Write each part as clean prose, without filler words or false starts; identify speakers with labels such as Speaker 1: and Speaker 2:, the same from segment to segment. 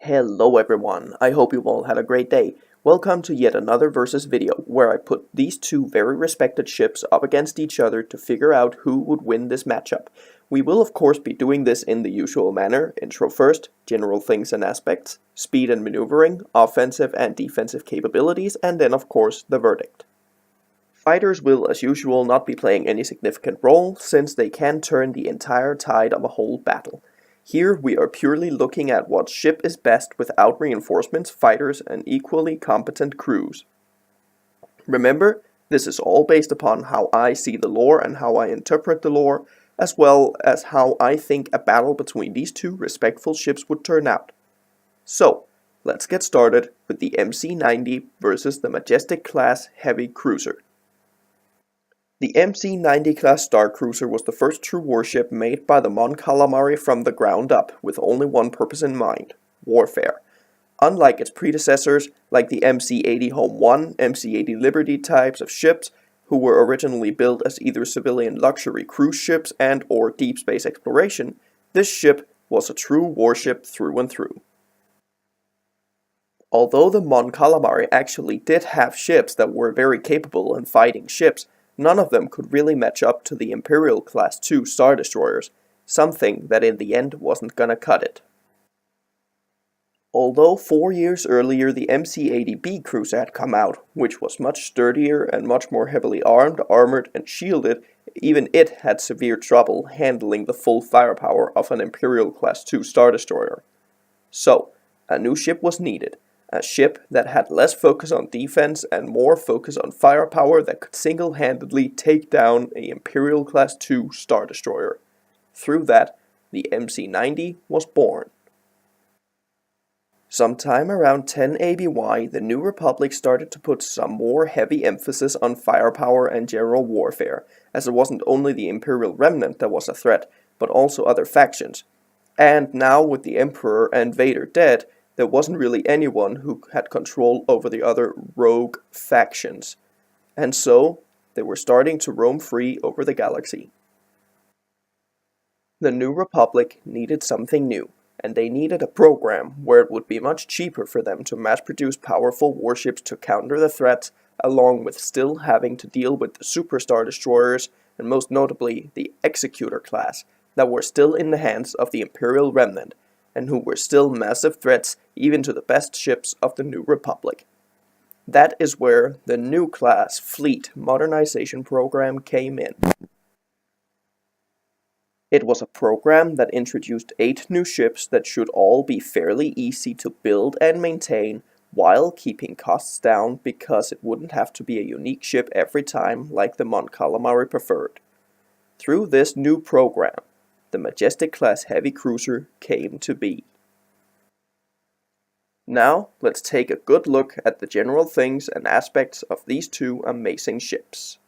Speaker 1: Hello everyone, I hope you all had a great day. Welcome to yet another versus video where I put these two very respected ships up against each other to figure out who would win this matchup. We will of course be doing this in the usual manner: intro first, general things and aspects, speed and maneuvering, offensive and defensive capabilities, and then of course the verdict. Fighters will as usual not be playing any significant role since they can turn the entire tide of a whole battle. Here we are purely looking at what ship is best without reinforcements, fighters, and equally competent crews. Remember, this is all based upon how I see the lore and how I interpret the lore, as well as how I think a battle between these two respectful ships would turn out. So, let's get started with the MC90 versus the Majestic class heavy cruiser. The MC90 class star cruiser was the first true warship made by the Mon Calamari from the ground up, with only one purpose in mind: warfare. Unlike its predecessors, like the MC80 Home 1, MC80 Liberty types of ships, who were originally built as either civilian luxury cruise ships and or deep space exploration, this ship was a true warship through and through. Although the Mon Calamari actually did have ships that were very capable in fighting ships, none of them could really match up to the Imperial Class II Star Destroyers, something that in the end wasn't gonna cut it. Although 4 years earlier the MC80B cruiser had come out, which was much sturdier and much more heavily armed, armored, and shielded, even it had severe trouble handling the full firepower of an Imperial Class II Star Destroyer. So, a new ship was needed. A ship that had less focus on defense and more focus on firepower that could single-handedly take down a Imperial Class II Star Destroyer. Through that, the MC90 was born. Sometime around 10 ABY, the New Republic started to put some more heavy emphasis on firepower and general warfare, as it wasn't only the Imperial Remnant that was a threat, but also other factions. And now with the Emperor and Vader dead, there wasn't really anyone who had control over the other rogue factions, and so they were starting to roam free over the galaxy. The New Republic needed something new, and they needed a program where it would be much cheaper for them to mass-produce powerful warships to counter the threats, along with still having to deal with the Superstar Destroyers, and most notably the Executor class, that were still in the hands of the Imperial Remnant, and who were still massive threats even to the best ships of the New Republic. That is where the New Class Fleet Modernization Program came in. It was a program that introduced 8 new ships that should all be fairly easy to build and maintain while keeping costs down, because it wouldn't have to be a unique ship every time like the Mon Calamari preferred. Through this new program, the Majestic class heavy cruiser came to be. Now, let's take a good look at the general things and aspects of these two amazing ships.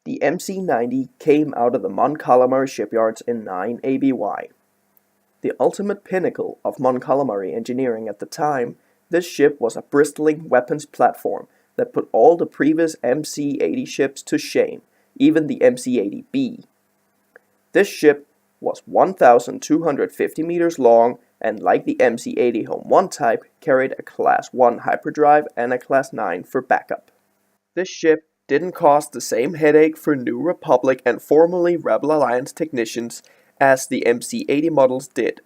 Speaker 1: The MC90 came out of the Mon Calamari shipyards in 9 ABY. The ultimate pinnacle of Mon Calamari engineering at the time, this ship was a bristling weapons platform that put all the previous MC80 ships to shame, even the MC80B. This ship was 1,250 meters long, and like the MC80 Home 1 type, carried a Class 1 hyperdrive and a Class 9 for backup. This ship didn't cause the same headache for New Republic and formerly Rebel Alliance technicians as the MC80 models did,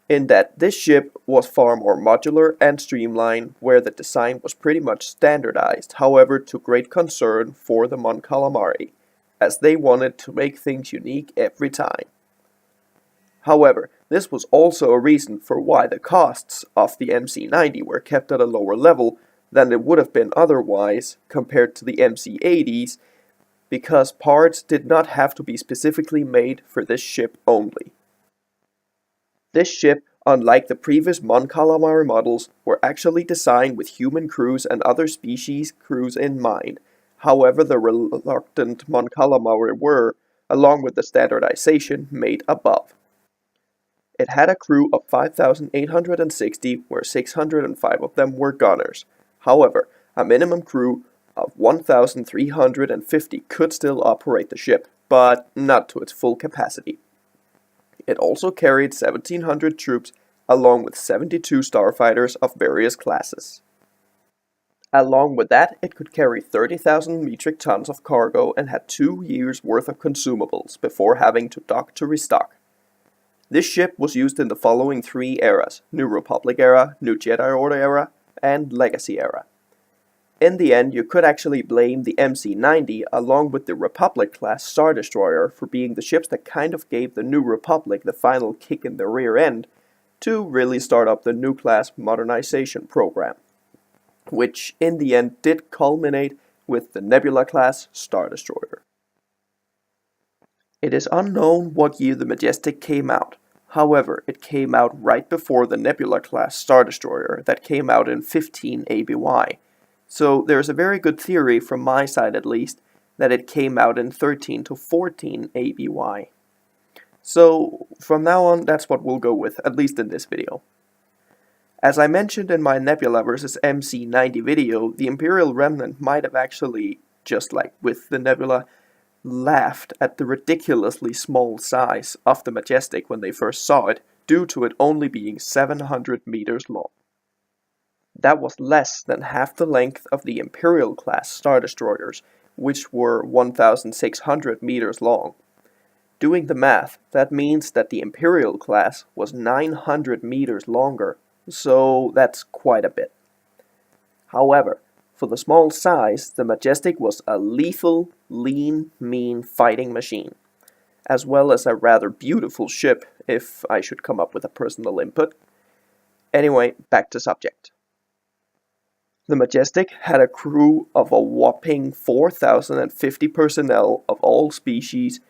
Speaker 1: in that this ship was far more modular and streamlined, where the design was pretty much standardized, however to great concern for the Mon Calamari, as they wanted to make things unique every time. However, this was also a reason for why the costs of the MC90 were kept at a lower level than it would have been otherwise compared to the MC80s, because parts did not have to be specifically made for this ship only. This ship, unlike the previous Mon Calamari models, were actually designed with human crews and other species crews in mind, however the reluctant Mon Calamari were, along with the standardization made above. It had a crew of 5,860, where 605 of them were gunners. However, a minimum crew of 1,350 could still operate the ship, but not to its full capacity. It also carried 1,700 troops along with 72 starfighters of various classes. Along with that, it could carry 30,000 metric tons of cargo and had 2 years worth of consumables before having to dock to restock. This ship was used in the following 3 eras: New Republic era, New Jedi Order era, and Legacy era. In the end, you could actually blame the MC90 along with the Republic-class Star Destroyer for being the ships that kind of gave the New Republic the final kick in the rear end to really start up the new class modernization program, which in the end did culminate with the Nebula-class Star Destroyer. It is unknown what year the Majestic came out. However, it came out right before the Nebula-class Star Destroyer that came out in 15 ABY. So there's a very good theory, from my side at least, that it came out in 13 to 14 ABY. So from now on, that's what we'll go with, at least in this video. As I mentioned in my Nebula vs MC90 video, the Imperial Remnant might have actually, just like with the Nebula, laughed at the ridiculously small size of the Majestic when they first saw it, due to it only being 700 meters long. That was less than half the length of the Imperial-class Star Destroyers, which were 1,600 meters long. Doing the math, that means that the Imperial class was 900 meters longer, so that's quite a bit. However, for the small size, the Majestic was a lethal, lean, mean fighting machine, as well as a rather beautiful ship, if I should come up with a personal input. Anyway, back to subject. The Majestic had a crew of a whopping 4,050 personnel of all species,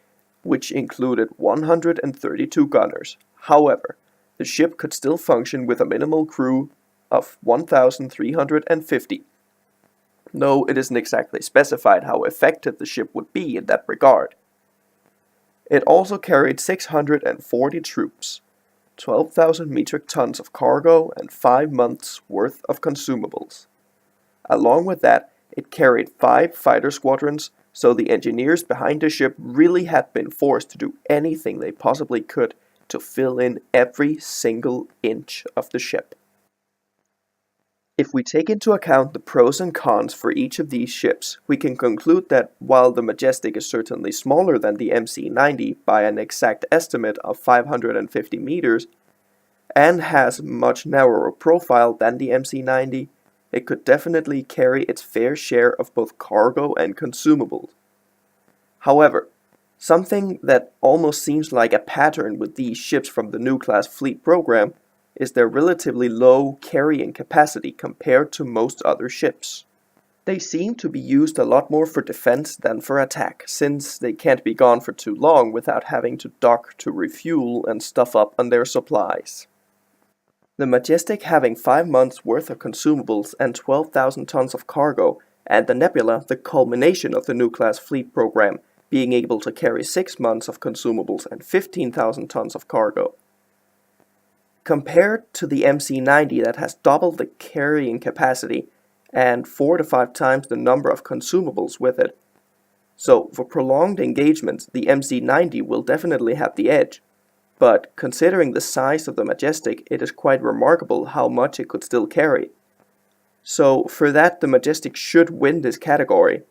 Speaker 1: which included 132 gunners. However, the ship could still function with a minimal crew of 1,350. Though it isn't exactly specified how effective the ship would be in that regard. It also carried 640 troops, 12,000 metric tons of cargo, and 5 months' worth of consumables. Along with that, it carried 5 fighter squadrons, so the engineers behind the ship really had been forced to do anything they possibly could to fill in every single inch of the ship. If we take into account the pros and cons for each of these ships, we can conclude that while the Majestic is certainly smaller than the MC90 by an exact estimate of 550 meters, and has much narrower profile than the MC90, it could definitely carry its fair share of both cargo and consumables. However, something that almost seems like a pattern with these ships from the new class fleet program is their relatively low carrying capacity compared to most other ships. They seem to be used a lot more for defense than for attack, since they can't be gone for too long without having to dock to refuel and stuff up on their supplies. The Majestic having 5 months worth of consumables and 12,000 tons of cargo, and the Nebula, the culmination of the new class fleet program, being able to carry 6 months of consumables and 15,000 tons of cargo. Compared to the MC90 that has double the carrying capacity and 4 to 5 times the number of consumables with it. So for prolonged engagements, the MC90 will definitely have the edge. But considering the size of the Majestic, it is quite remarkable how much it could still carry. So for that, the Majestic should win this category.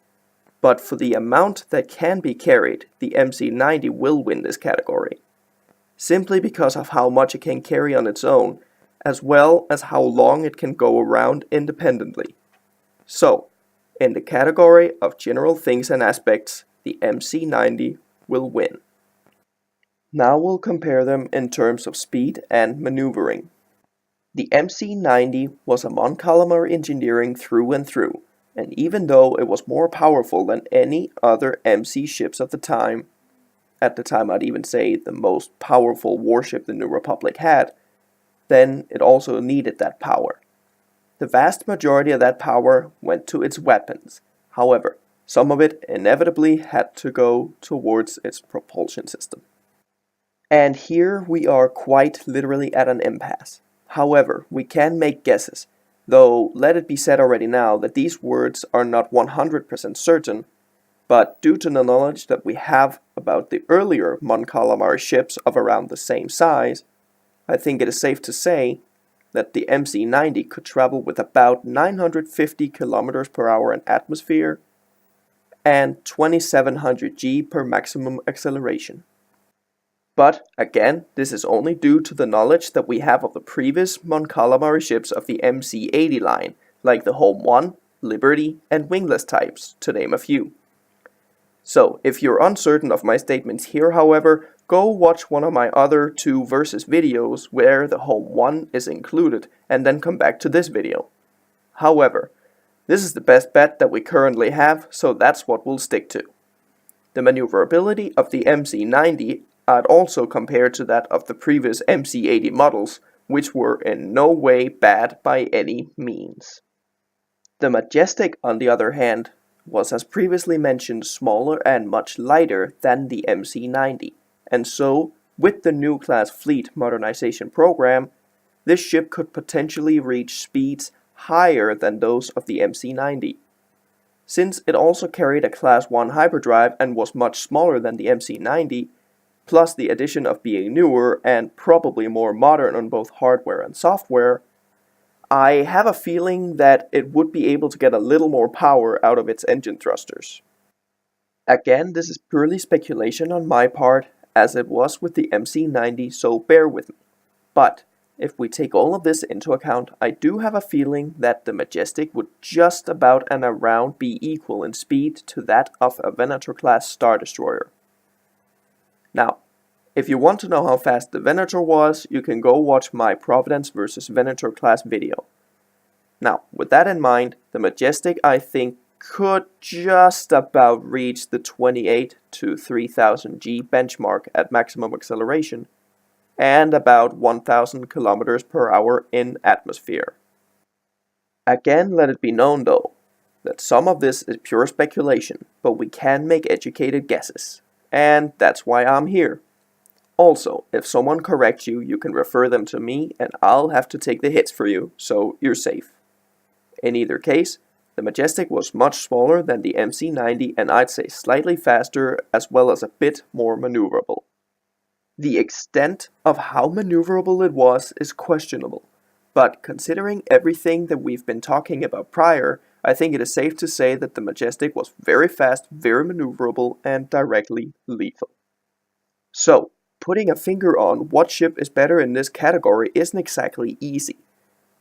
Speaker 1: But for the amount that can be carried, the MC90 will win this category. Simply because of how much it can carry on its own, as well as how long it can go around independently. So, in the category of general things and aspects, the MC90 will win. Now we'll compare them in terms of speed and maneuvering. The MC90 was a Mon-Calamar engineering through and through, and even though it was more powerful than any other MC ships of the time, at the time I'd even say the most powerful warship the New Republic had, then it also needed that power. The vast majority of that power went to its weapons. However, some of it inevitably had to go towards its propulsion system. And here we are quite literally at an impasse. However, we can make guesses, though let it be said already now that these words are not 100% certain, but due to the knowledge that we have about the earlier Mon-Calamar ships of around the same size, I think it is safe to say that the MC90 could travel with about 950 kilometers per hour in atmosphere and 2700 G per maximum acceleration. But again, this is only due to the knowledge that we have of the previous Mon Calamari ships of the MC80 line, like the Home 1, Liberty, and Wingless types, to name a few. So, if you're uncertain of my statements here, however, go watch one of my other 2 versus videos where the Home 1 is included, and then come back to this video. However, this is the best bet that we currently have, so that's what we'll stick to. The maneuverability of the MC90 I'd also compare to that of the previous MC80 models, which were in no way bad by any means. The Majestic, on the other hand, was as previously mentioned smaller and much lighter than the MC90, and so, with the new class fleet modernization program, this ship could potentially reach speeds higher than those of the MC90. Since it also carried a class 1 hyperdrive and was much smaller than the MC90, plus the addition of being newer and probably more modern on both hardware and software, I have a feeling that it would be able to get a little more power out of its engine thrusters. Again, this is purely speculation on my part, as it was with the MC90, so bear with me. But if we take all of this into account, I do have a feeling that the Majestic would just about and around be equal in speed to that of a Venator-class Star Destroyer. Now, if you want to know how fast the Venator was, you can go watch my Providence vs Venator class video. Now, with that in mind, the Majestic I think could just about reach the 28 to 3000 G benchmark at maximum acceleration, and about 1000 kilometers per hour in atmosphere. Again, let it be known though, that some of this is pure speculation, but we can make educated guesses. And that's why I'm here. Also, if someone corrects you, you can refer them to me and I'll have to take the hits for you, so you're safe. In either case, the Majestic was much smaller than the MC90 and I'd say slightly faster as well as a bit more maneuverable. The extent of how maneuverable it was is questionable, but considering everything that we've been talking about prior, I think it is safe to say that the Majestic was very fast, very maneuverable, and directly lethal. So, putting a finger on what ship is better in this category isn't exactly easy.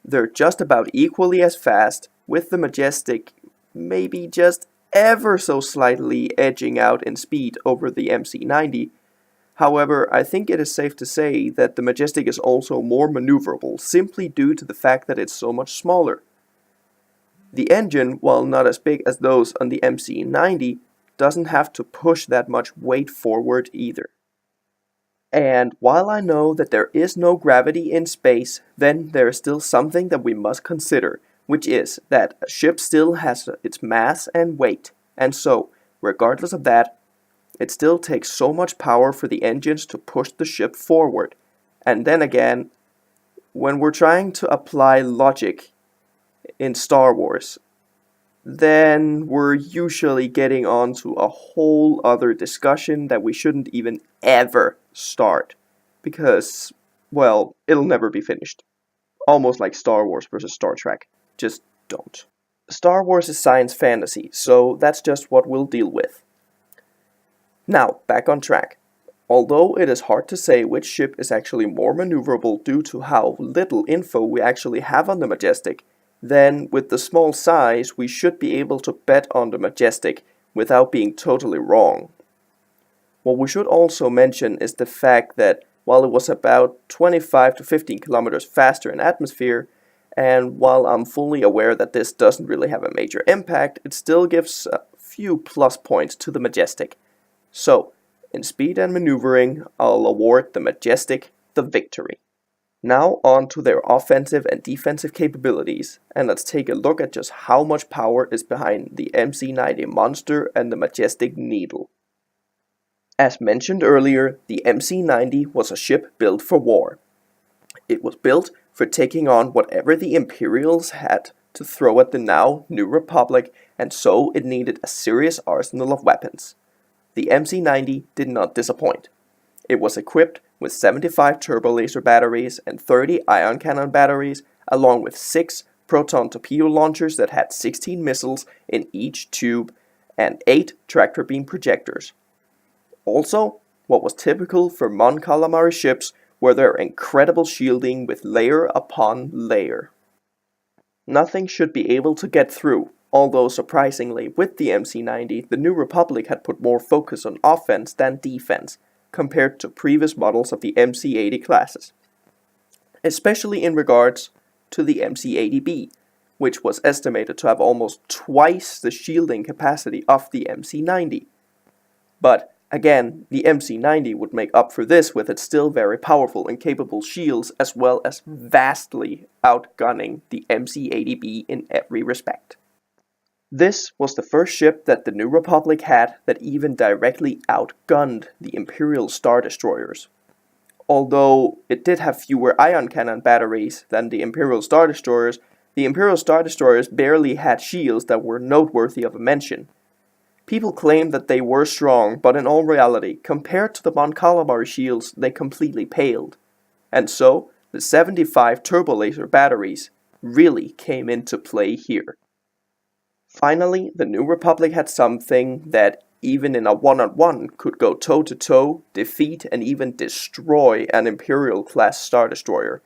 Speaker 1: They're just about equally as fast, with the Majestic maybe just ever so slightly edging out in speed over the MC90. However, I think it is safe to say that the Majestic is also more maneuverable simply due to the fact that it's so much smaller. The engine, while not as big as those on the MC90, doesn't have to push that much weight forward either. And while I know that there is no gravity in space, then there is still something that we must consider, which is that a ship still has its mass and weight, and so, regardless of that, it still takes so much power for the engines to push the ship forward. And then again, when we're trying to apply logic in Star Wars, then we're usually getting onto a whole other discussion that we shouldn't even ever start, because, well, it'll never be finished. Almost like Star Wars versus Star Trek. Just don't. Star Wars is science fantasy, so that's just what we'll deal with. Now, back on track. Although it is hard to say which ship is actually more maneuverable due to how little info we actually have on the Majestic, then with the small size we should be able to bet on the Majestic without being totally wrong. What we should also mention is the fact that while it was about 25 to 15 kilometers faster in atmosphere, and while I'm fully aware that this doesn't really have a major impact, it still gives a few plus points to the Majestic. So, in speed and maneuvering, I'll award the Majestic the victory. Now on to their offensive and defensive capabilities, and let's take a look at just how much power is behind the MC90 Monster and the Majestic Needle. As mentioned earlier, the MC90 was a ship built for war. It was built for taking on whatever the Imperials had to throw at the now New Republic, and so it needed a serious arsenal of weapons. The MC90 did not disappoint. It was equipped with 75 turbo laser batteries and 30 ion cannon batteries, along with 6 proton torpedo launchers that had 16 missiles in each tube and 8 tractor beam projectors. Also, what was typical for Mon Calamari ships were their incredible shielding with layer upon layer. Nothing should be able to get through, although surprisingly, with the MC90, the New Republic had put more focus on offense than defense, compared to previous models of the MC80 classes. Especially in regards to the MC80B, which was estimated to have almost twice the shielding capacity of the MC90. But again, the MC90 would make up for this with its still very powerful and capable shields, as well as vastly outgunning the MC80B in every respect. This was the first ship that the New Republic had that even directly outgunned the Imperial Star Destroyers. Although it did have fewer ion cannon batteries than the Imperial Star Destroyers, the Imperial Star Destroyers barely had shields that were noteworthy of a mention. People claim that they were strong, but in all reality, compared to the Mon Calamari shields, they completely paled. And so, the 75 turbo laser batteries really came into play here. Finally, the New Republic had something that, even in a one-on-one, could go toe-to-toe, defeat and even destroy an Imperial-class Star Destroyer.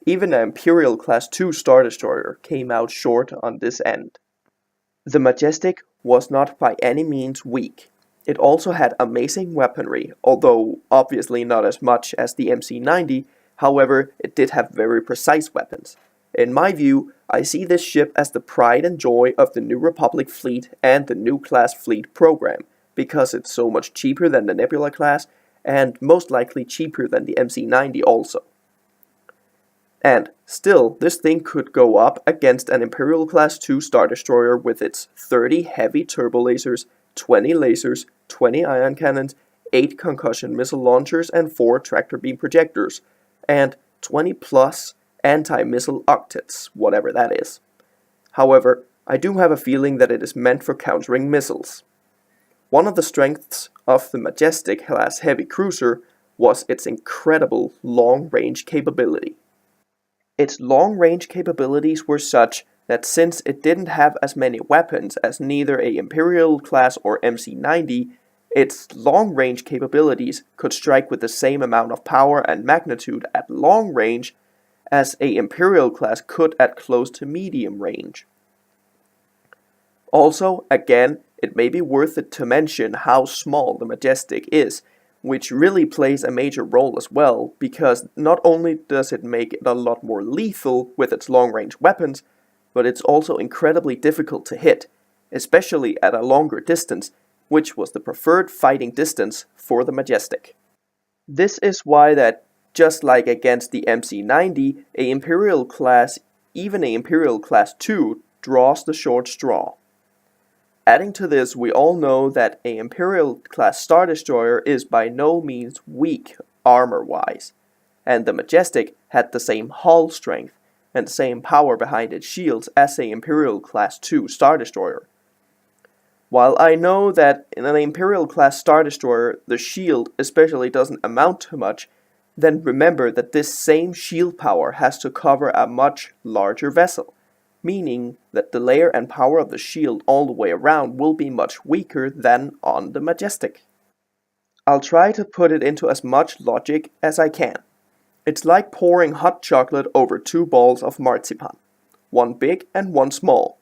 Speaker 1: Even an Imperial-class 2 Star Destroyer came out short on this end. The Majestic was not by any means weak. It also had amazing weaponry, although obviously not as much as the MC90, however, it did have very precise weapons. In my view, I see this ship as the pride and joy of the New Republic fleet and the New Class fleet program, because it's so much cheaper than the Nebula class, and most likely cheaper than the MC90 also. And still, this thing could go up against an Imperial Class 2 Star Destroyer with its 30 heavy turbo lasers, 20 lasers, 20 ion cannons, 8 concussion missile launchers and 4 tractor beam projectors, and 20 plus anti-missile octets, whatever that is. However, I do have a feeling that it is meant for countering missiles. One of the strengths of the Majestic class heavy cruiser was its incredible long-range capability. Its long-range capabilities were such that since it didn't have as many weapons as neither a Imperial class or MC90, its long-range capabilities could strike with the same amount of power and magnitude at long range as a Imperial class could at close to medium range. Also, again, it may be worth it to mention how small the Majestic is, which really plays a major role as well, because not only does it make it a lot more lethal with its long-range weapons, but it's also incredibly difficult to hit, especially at a longer distance, which was the preferred fighting distance for the Majestic. This is why that, just like against the MC90, a Imperial class, even a Imperial class 2, draws the short straw. Adding to this, we all know that a Imperial class Star Destroyer is by no means weak armor-wise, and the Majestic had the same hull strength and same power behind its shields as a Imperial class 2 Star Destroyer. While I know that in an Imperial class Star Destroyer the shield especially doesn't amount to much, then remember that this same shield power has to cover a much larger vessel, meaning that the layer and power of the shield all the way around will be much weaker than on the Majestic. I'll try to put it into as much logic as I can. It's like pouring hot chocolate over 2 balls of marzipan, one big and one small,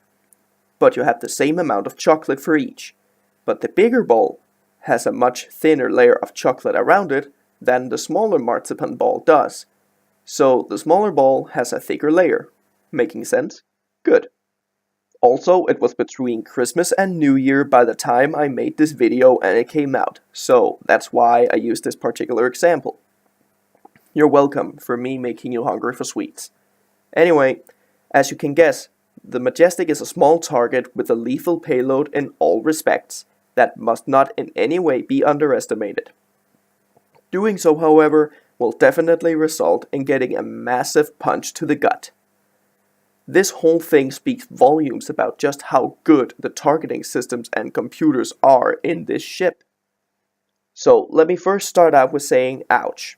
Speaker 1: but you have the same amount of chocolate for each, but the bigger ball has a much thinner layer of chocolate around it than the smaller marzipan ball does, so the smaller ball has a thicker layer. Making sense? Good. Also, it was between Christmas and New Year by the time I made this video and it came out, so that's why I used this particular example. You're welcome for me making you hungry for sweets. Anyway, as you can guess, the Majestic is a small target with a lethal payload in all respects that must not in any way be underestimated. Doing so, however, will definitely result in getting a massive punch to the gut. This whole thing speaks volumes about just how good the targeting systems and computers are in this ship. So let me first start out with saying ouch.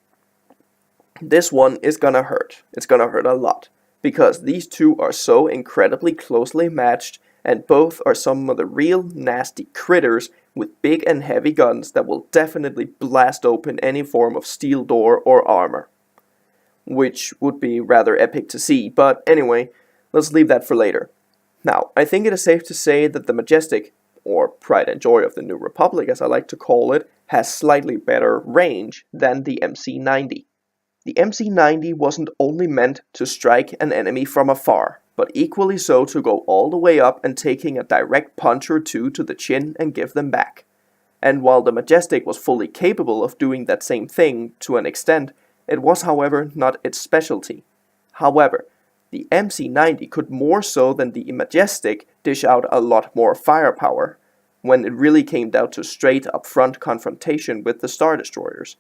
Speaker 1: This one is gonna hurt. It's gonna hurt a lot, because these two are so incredibly closely matched, and both are some of the real nasty critters with big and heavy guns that will definitely blast open any form of steel door or armor. Which would be rather epic to see, but anyway, let's leave that for later. Now, I think it is safe to say that the Majestic, or Pride and Joy of the New Republic as I like to call it, has slightly better range than the MC90. The MC90 wasn't only meant to strike an enemy from afar, but equally so to go all the way up and taking a direct punch or two to the chin and give them back. And while the Majestic was fully capable of doing that same thing to an extent, it was however not its specialty. However, the MC90 could more so than the Majestic dish out a lot more firepower, when it really came down to straight up front confrontation with the Star Destroyers.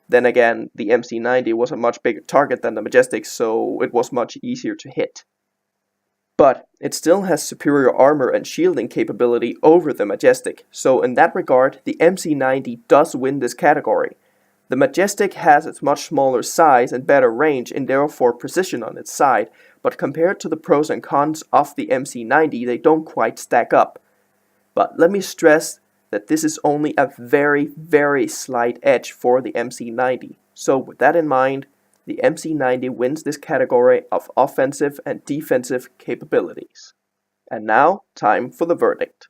Speaker 1: Then again, the MC90 was a much bigger target than the Majestic, so it was much easier to hit. But it still has superior armor and shielding capability over the Majestic, so in that regard, the MC90 does win this category. The Majestic has its much smaller size and better range and therefore precision on its side, but compared to the pros and cons of the MC90, they don't quite stack up. But let me stress that this is only a very, very slight edge for the MC90. So with that in mind, the MC90 wins this category of offensive and defensive capabilities. And now, time for the verdict.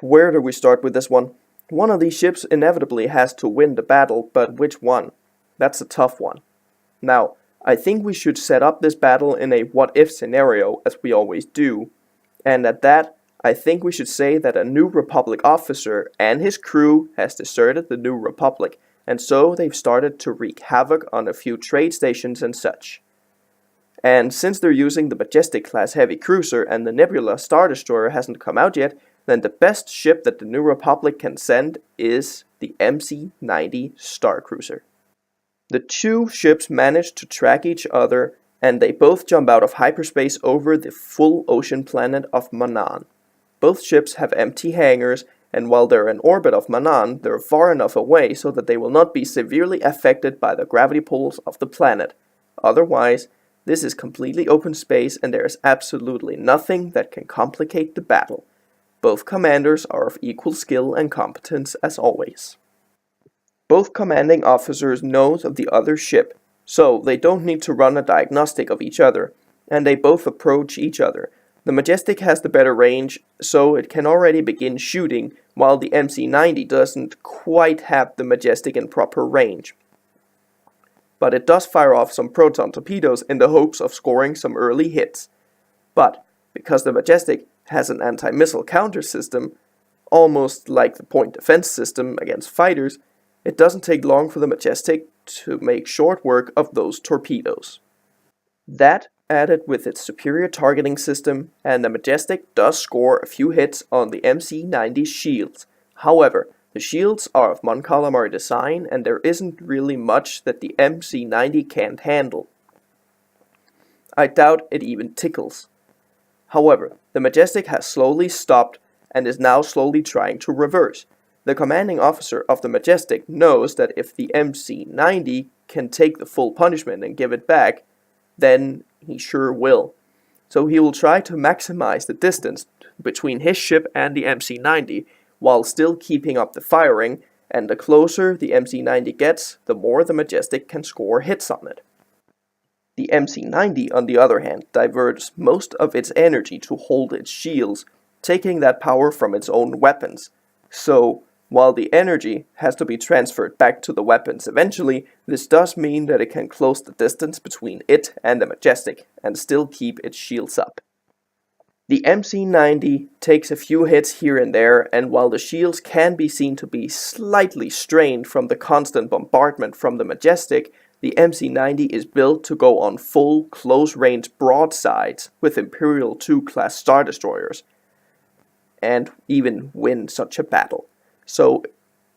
Speaker 1: Where do we start with this one? One of these ships inevitably has to win the battle, but which one? That's a tough one. Now, I think we should set up this battle in a what-if scenario, as we always do, and at that, I think we should say that a New Republic officer and his crew has deserted the New Republic, and so they've started to wreak havoc on a few trade stations and such. And since they're using the Majestic class heavy cruiser and the Nebula Star Destroyer hasn't come out yet, then the best ship that the New Republic can send is the MC90 Star Cruiser. The two ships manage to track each other, and they both jump out of hyperspace over the full ocean planet of Maneuverability. Both ships have empty hangars, and while they're in orbit of Maneuverability, they're far enough away so that they will not be severely affected by the gravity pulls of the planet. Otherwise, this is completely open space and there is absolutely nothing that can complicate the battle. Both commanders are of equal skill and competence as always. Both commanding officers know of the other ship, so they don't need to run a diagnostic of each other, and they both approach each other. The Majestic has the better range, so it can already begin shooting, while the MC90 doesn't quite have the Majestic in proper range. But it does fire off some proton torpedoes in the hopes of scoring some early hits. But, because the Majestic has an anti-missile counter system, almost like the point defense system against fighters, it doesn't take long for the Majestic to make short work of those torpedoes. That, added with its superior targeting system, and the Majestic does score a few hits on the MC90's shields. However, the shields are of monocolumnar design and there isn't really much that the MC90 can't handle. I doubt it even tickles. However, the Majestic has slowly stopped and is now slowly trying to reverse. The commanding officer of the Majestic knows that if the MC90 can take the full punishment and give it back, then he sure will. So he will try to maximize the distance between his ship and the MC90 while still keeping up the firing, and the closer the MC90 gets, the more the Majestic can score hits on it. The MC90, on the other hand, diverts most of its energy to hold its shields, taking that power from its own weapons. So, while the energy has to be transferred back to the weapons eventually, this does mean that it can close the distance between it and the Majestic, and still keep its shields up. The MC90 takes a few hits here and there, and while the shields can be seen to be slightly strained from the constant bombardment from the Majestic, the MC90 is built to go on full, close-range broadsides with Imperial II class Star Destroyers, and even win such a battle. So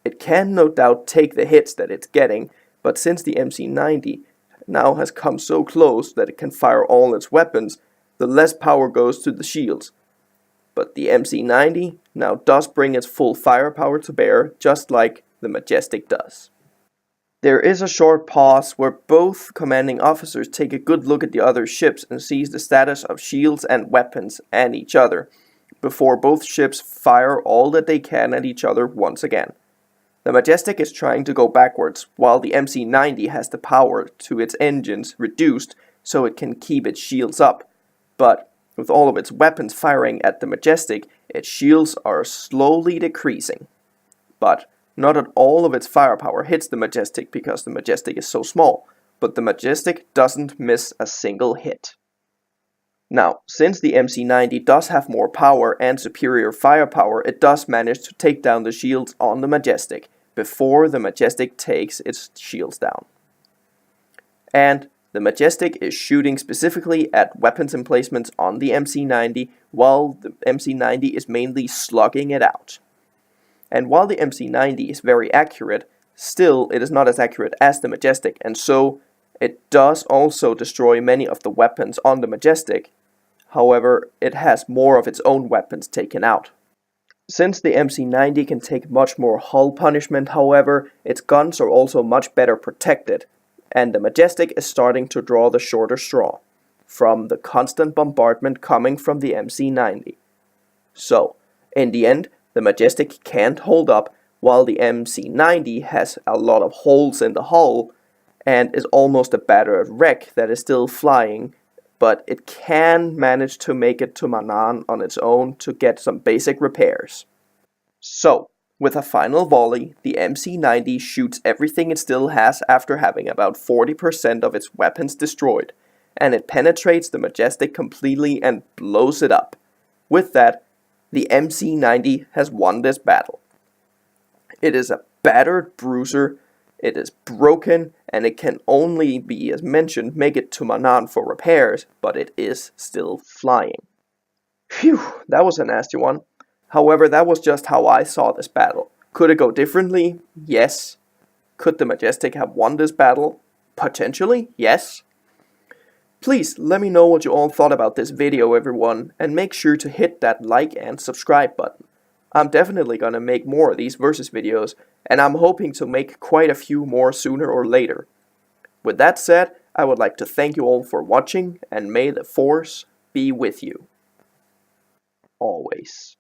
Speaker 1: it can no doubt take the hits that it's getting, but since the MC90 now has come so close that it can fire all its weapons, the less power goes to the shields. But the MC90 now does bring its full firepower to bear, just like the Majestic does. There is a short pause where both commanding officers take a good look at the other ships and sees the status of shields and weapons and each other, before both ships fire all that they can at each other once again. The Majestic is trying to go backwards, while the MC90 has the power to its engines reduced so it can keep its shields up, but with all of its weapons firing at the Majestic, its shields are slowly decreasing. But not all of its firepower hits the Majestic because the Majestic is so small, but the Majestic doesn't miss a single hit. Now, since the MC90 does have more power and superior firepower, it does manage to take down the shields on the Majestic before the Majestic takes its shields down. And the Majestic is shooting specifically at weapons emplacements on the MC90, while the MC90 is mainly slugging it out. And while the MC90 is very accurate, still it is not as accurate as the Majestic, and so it does also destroy many of the weapons on the Majestic. However, it has more of its own weapons taken out. Since the MC90 can take much more hull punishment, however, its guns are also much better protected, and the Majestic is starting to draw the shorter straw from the constant bombardment coming from the MC90. So, in the end, the Majestic can't hold up, while the MC90 has a lot of holes in the hull and is almost a battered wreck that is still flying, but it can manage to make it to Maneuverability on its own to get some basic repairs. So, with a final volley, the MC90 shoots everything it still has after having about 40% of its weapons destroyed, and it penetrates the Majestic completely and blows it up. With that, the MC90 has won this battle. It is a battered bruiser, it is broken, and it can only be, as mentioned, make it to Maneuverability for repairs, but it is still flying. Phew, that was a nasty one. However, that was just how I saw this battle. Could it go differently? Yes. Could the Majestic have won this battle? Potentially, yes. Please let me know what you all thought about this video, everyone, and make sure to hit that like and subscribe button. I'm definitely gonna make more of these versus videos, and I'm hoping to make quite a few more sooner or later. With that said, I would like to thank you all for watching, and may the Force be with you. Always.